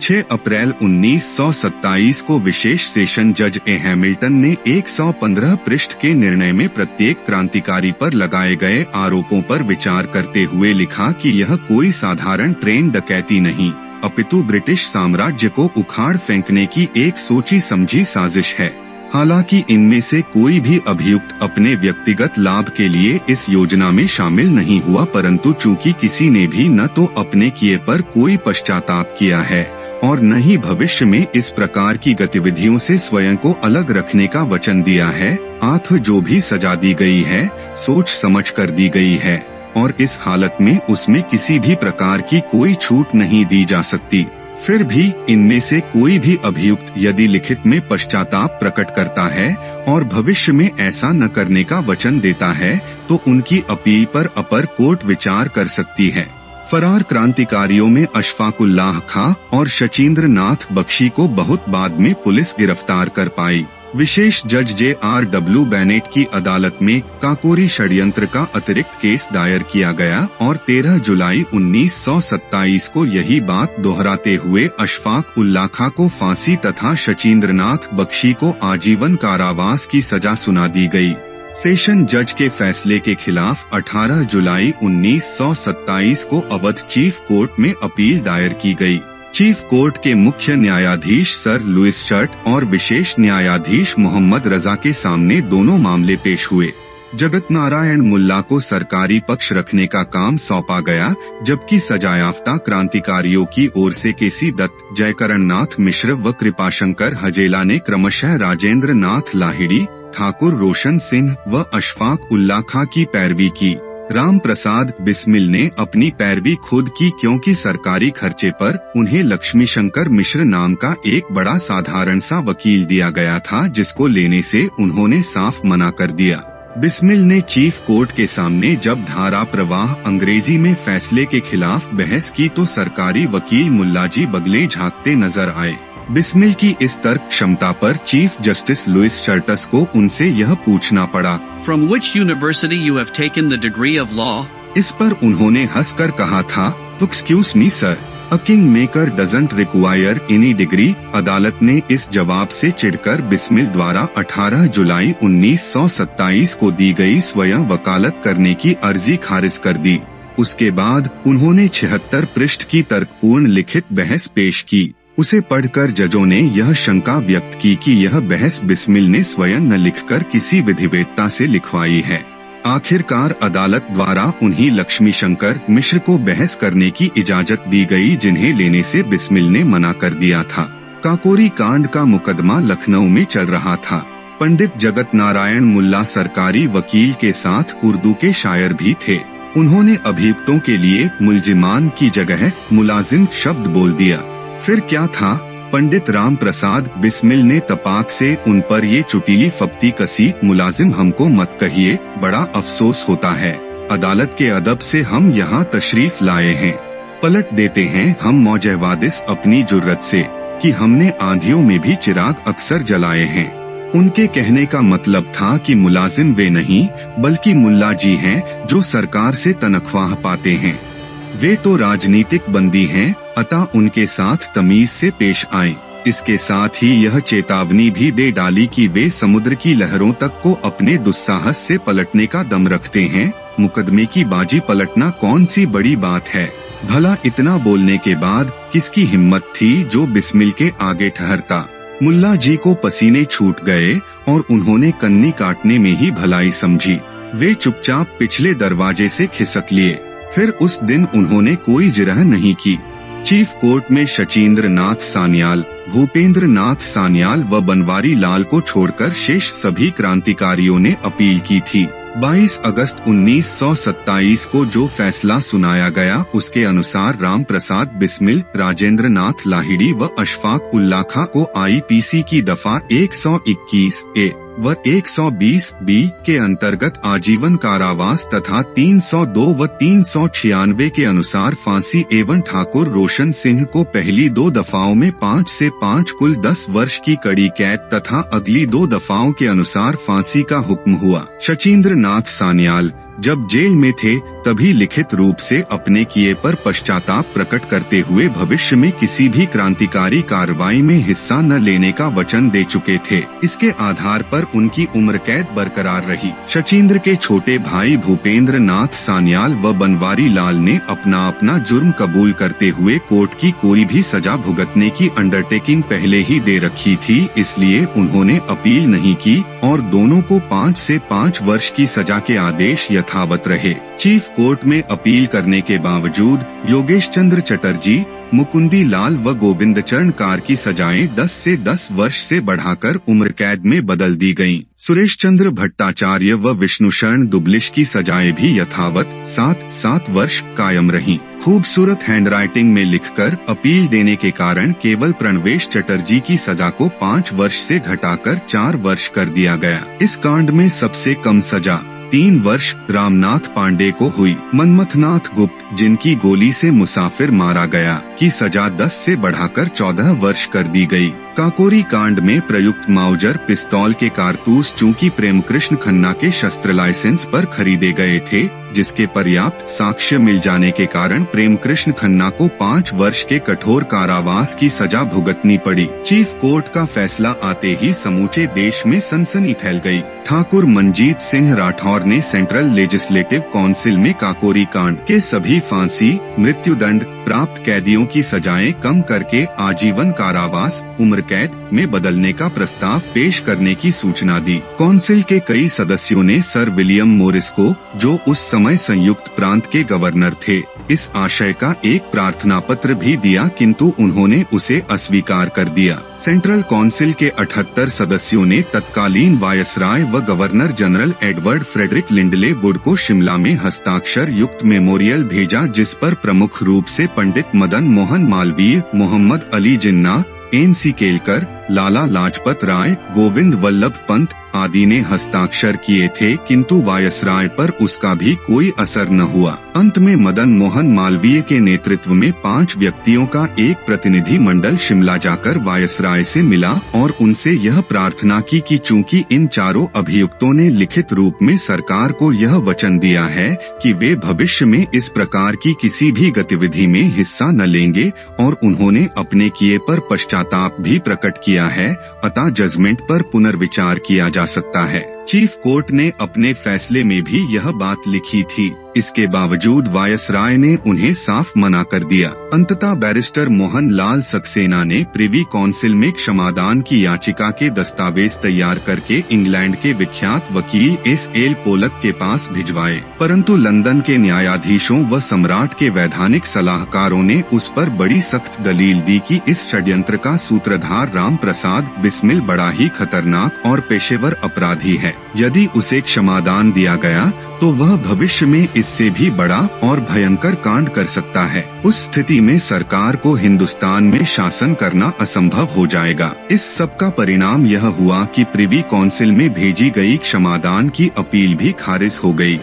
6 अप्रैल 1927 को विशेष सेशन जज ए हैमिल्टन ने 115 पृष्ठ के निर्णय में प्रत्येक क्रांतिकारी पर लगाए गए आरोपों पर विचार करते हुए लिखा कि यह कोई साधारण ट्रेन डकैती नहीं, अपितु ब्रिटिश साम्राज्य को उखाड़ फेंकने की एक सोची समझी साजिश है। हालांकि इनमें से कोई भी अभियुक्त अपने व्यक्तिगत लाभ के लिए इस योजना में शामिल नहीं हुआ, परंतु चूंकि किसी ने भी न तो अपने किए पर कोई पश्चाताप किया है और न ही भविष्य में इस प्रकार की गतिविधियों से स्वयं को अलग रखने का वचन दिया है, आठ जो भी सजा दी गई है सोच समझ कर दी गई है और इस हालत में उसमें किसी भी प्रकार की कोई छूट नहीं दी जा सकती। फिर भी इनमें से कोई भी अभियुक्त यदि लिखित में पश्चाताप प्रकट करता है और भविष्य में ऐसा न करने का वचन देता है तो उनकी अपील पर अपर कोर्ट विचार कर सकती है। फरार क्रांतिकारियों में अशफाकुल्लाह खां और शचींद्र नाथ बख्शी को बहुत बाद में पुलिस गिरफ्तार कर पाई। विशेष जज JRW बेनेट की अदालत में काकोरी षड्यंत्र का अतिरिक्त केस दायर किया गया और 13 जुलाई 1927 को यही बात दोहराते हुए अशफाक उल्लाह खां को फांसी तथा शचींद्रनाथ बख्शी को आजीवन कारावास की सजा सुना दी गई। सेशन जज के फैसले के खिलाफ 18 जुलाई 1927 को अवध चीफ कोर्ट में अपील दायर की गई। चीफ कोर्ट के मुख्य न्यायाधीश सर लुइस शर्ट और विशेष न्यायाधीश मोहम्मद रजा के सामने दोनों मामले पेश हुए। जगत नारायण मुल्ला को सरकारी पक्ष रखने का काम सौंपा गया, जबकि सजायाफ्ता क्रांतिकारियों की ओर से केसी दत्त, जयकरण नाथ मिश्र व कृपाशंकर हजेला ने क्रमशः राजेंद्र नाथ लाहिड़ी, ठाकुर रोशन सिंह व अशफाक उल्लाह खां की पैरवी की। राम प्रसाद बिस्मिल ने अपनी पैरवी खुद की, क्योंकि सरकारी खर्चे पर उन्हें लक्ष्मी शंकर मिश्र नाम का एक बड़ा साधारण सा वकील दिया गया था, जिसको लेने से उन्होंने साफ मना कर दिया। बिस्मिल ने चीफ कोर्ट के सामने जब धारा प्रवाह अंग्रेजी में फैसले के खिलाफ बहस की तो सरकारी वकील मुल्लाजी बगले झांकते नजर आए। बिस्मिल की इस तर्क क्षमता पर चीफ जस्टिस लुइस शर्टस को उनसे यह पूछना पड़ा, From which university you have taken the degree of law? इस पर उन्होंने हंसकर कहा था, Excuse me sir, a kingmaker doesn't require any degree। अदालत ने इस जवाब से चिढ़कर बिस्मिल द्वारा 18 जुलाई 1927 को दी गई स्वयं वकालत करने की अर्जी खारिज कर दी। उसके बाद उन्होंने 76 पृष्ठ की तर्कपूर्ण लिखित बहस पेश की। उसे पढ़कर जजों ने यह शंका व्यक्त की कि यह बहस बिस्मिल ने स्वयं न लिखकर किसी विधिवेत्ता से लिखवाई है। आखिरकार अदालत द्वारा उन्हीं लक्ष्मी शंकर मिश्र को बहस करने की इजाजत दी गई, जिन्हें लेने से बिस्मिल ने मना कर दिया था। काकोरी कांड का मुकदमा लखनऊ में चल रहा था। पंडित जगत नारायण मुल्ला सरकारी वकील के साथ उर्दू के शायर भी थे। उन्होंने अभियुक्तों के लिए मुलजिमान की जगह मुलाजिम शब्द बोल दिया। फिर क्या था, पंडित राम प्रसाद बिस्मिल ने तपाक से उन पर ये चुटीली फप्ती कसी, मुलाजिम हमको मत कहिए, बड़ा अफसोस होता है। अदालत के अदब से हम यहाँ तशरीफ लाए हैं। पलट देते हैं हम मौजवादिस अपनी जुर्रत से कि हमने आंधियों में भी चिराग अक्सर जलाए हैं। उनके कहने का मतलब था कि मुलाजिम वे नहीं बल्कि मुल्ला जी हैं जो सरकार से तनख्वाह पाते हैं। वे तो राजनीतिक बंदी हैं, अतः उनके साथ तमीज से पेश आएं। इसके साथ ही यह चेतावनी भी दे डाली कि वे समुद्र की लहरों तक को अपने दुस्साहस से पलटने का दम रखते हैं। मुकदमे की बाजी पलटना कौन सी बड़ी बात है। भला इतना बोलने के बाद किसकी हिम्मत थी जो बिस्मिल के आगे ठहरता। मुल्ला जी को पसीने छूट गए और उन्होंने कन्नी काटने में ही भलाई समझी। वे चुपचाप पिछले दरवाजे से खिसक लिए। फिर उस दिन उन्होंने कोई जिरह नहीं की। चीफ कोर्ट में शचींद्र नाथ सान्याल, भूपेंद्र नाथ सान्याल व बनवारी लाल को छोड़कर शेष सभी क्रांतिकारियों ने अपील की थी। 22 अगस्त 1927 को जो फैसला सुनाया गया उसके अनुसार राम प्रसाद बिस्मिल, राजेंद्र नाथ लाहिड़ी व अशफाक उल्लाह खां को IPC की दफा 121A व 120B के अंतर्गत आजीवन कारावास तथा 302 व 396 के अनुसार फांसी एवं ठाकुर रोशन सिंह को पहली 2 दफाओं में 5 से 5 कुल 10 वर्ष की कड़ी कैद तथा अगली 2 दफाओं के अनुसार फांसी का हुक्म हुआ। शचींद्र नाथ सान्याल, जब जेल में थे तभी लिखित रूप से अपने किए पर पश्चाताप प्रकट करते हुए भविष्य में किसी भी क्रांतिकारी कार्रवाई में हिस्सा न लेने का वचन दे चुके थे। इसके आधार पर उनकी उम्र कैद बरकरार रही। शचीन्द्र के छोटे भाई भूपेंद्र नाथ सान्याल व बनवारी लाल ने अपना जुर्म कबूल करते हुए कोर्ट की कोई भी सजा भुगतने की अंडरटेकिंग पहले ही दे रखी थी, इसलिए उन्होंने अपील नहीं की और दोनों को 5 से 5 वर्ष की सजा के आदेश यथावत रहे। चीफ कोर्ट में अपील करने के बावजूद योगेश चंद्र चटर्जी, मुकुंदी लाल व गोविंद चरण कार की सजाएं 10 से 10 वर्ष से बढ़ाकर उम्र कैद में बदल दी गयीं। सुरेश चंद्र भट्टाचार्य व विष्णुशरण दुबलिश की सजाएं भी यथावत 7 वर्ष कायम रहीं। खूबसूरत हैंडराइटिंग में लिखकर अपील देने के कारण केवल प्रणवेश चटर्जी की सजा को 5 वर्ष से घटाकर 4 वर्ष कर दिया गया। इस कांड में सबसे कम सजा 3 वर्ष रामनाथ पांडे को हुई। मनमथनाथ गुप्त, जिनकी गोली से मुसाफिर मारा गया, की सजा 10 से बढ़ाकर 14 वर्ष कर दी गई। काकोरी कांड में प्रयुक्त माउजर पिस्तौल के कारतूस चूंकि प्रेमकृष्ण खन्ना के शस्त्र लाइसेंस पर खरीदे गए थे, जिसके पर्याप्त साक्ष्य मिल जाने के कारण प्रेमकृष्ण खन्ना को 5 वर्ष के कठोर कारावास की सजा भुगतनी पड़ी। चीफ कोर्ट का फैसला आते ही समूचे देश में सनसनी फैल गई। ठाकुर मनजीत सिंह राठौर ने सेंट्रल लेजिस्लेटिव काउंसिल में काकोरी कांड के सभी फांसी, मृत्युदंड प्राप्त कैदियों की सजाएं कम करके आजीवन कारावास, उम्र कैद में बदलने का प्रस्ताव पेश करने की सूचना दी। काउंसिल के कई सदस्यों ने सर विलियम मोरिस को, जो उस समय संयुक्त प्रांत के गवर्नर थे, इस आशय का एक प्रार्थना पत्र भी दिया, किंतु उन्होंने उसे अस्वीकार कर दिया। सेंट्रल काउंसिल के 78 सदस्यों ने तत्कालीन वायसराय व governor general Edward Frederick Lindley Wood को शिमला में हस्ताक्षर युक्त मेमोरियल भेजा, जिस पर प्रमुख रूप से पंडित मदन मोहन मालवीय, मोहम्मद अली जिन्ना, NC केलकर, लाला लाजपत राय, गोविंद वल्लभ पंत आदि ने हस्ताक्षर किए थे, किंतु वायसराय पर उसका भी कोई असर न हुआ। अंत में मदन मोहन मालवीय के नेतृत्व में 5 व्यक्तियों का एक प्रतिनिधि मंडल शिमला जाकर वायसराय से मिला और उनसे यह प्रार्थना की कि चूंकि इन चारों अभियुक्तों ने लिखित रूप में सरकार को यह वचन दिया है कि वे भविष्य में इस प्रकार की किसी भी गतिविधि में हिस्सा न लेंगे और उन्होंने अपने किए पर पश्चाताप भी प्रकट किया है, अतः जजमेंट पर पुनर्विचार किया जा सकता है। चीफ कोर्ट ने अपने फैसले में भी यह बात लिखी थी। इसके बावजूद वायसराय ने उन्हें साफ मना कर दिया। अंततः बैरिस्टर मोहन लाल सक्सेना ने प्रिवी काउंसिल में क्षमादान की याचिका के दस्तावेज तैयार करके इंग्लैंड के विख्यात वकील SL पोलक के पास भिजवाए, परंतु लंदन के न्यायाधीशों व सम्राट के वैधानिक सलाहकारों ने उस पर बड़ी सख्त दलील दी कि इस षड्यंत्र का सूत्रधार राम प्रसाद बिस्मिल बड़ा ही खतरनाक और पेशेवर अपराधी है। यदि उसे क्षमादान दिया गया तो वह भविष्य में इससे भी बड़ा और भयंकर कांड कर सकता है। उस स्थिति में सरकार को हिंदुस्तान में शासन करना असंभव हो जाएगा। इस सब का परिणाम यह हुआ कि प्रिवी काउंसिल में भेजी गई क्षमादान की अपील भी खारिज हो गई।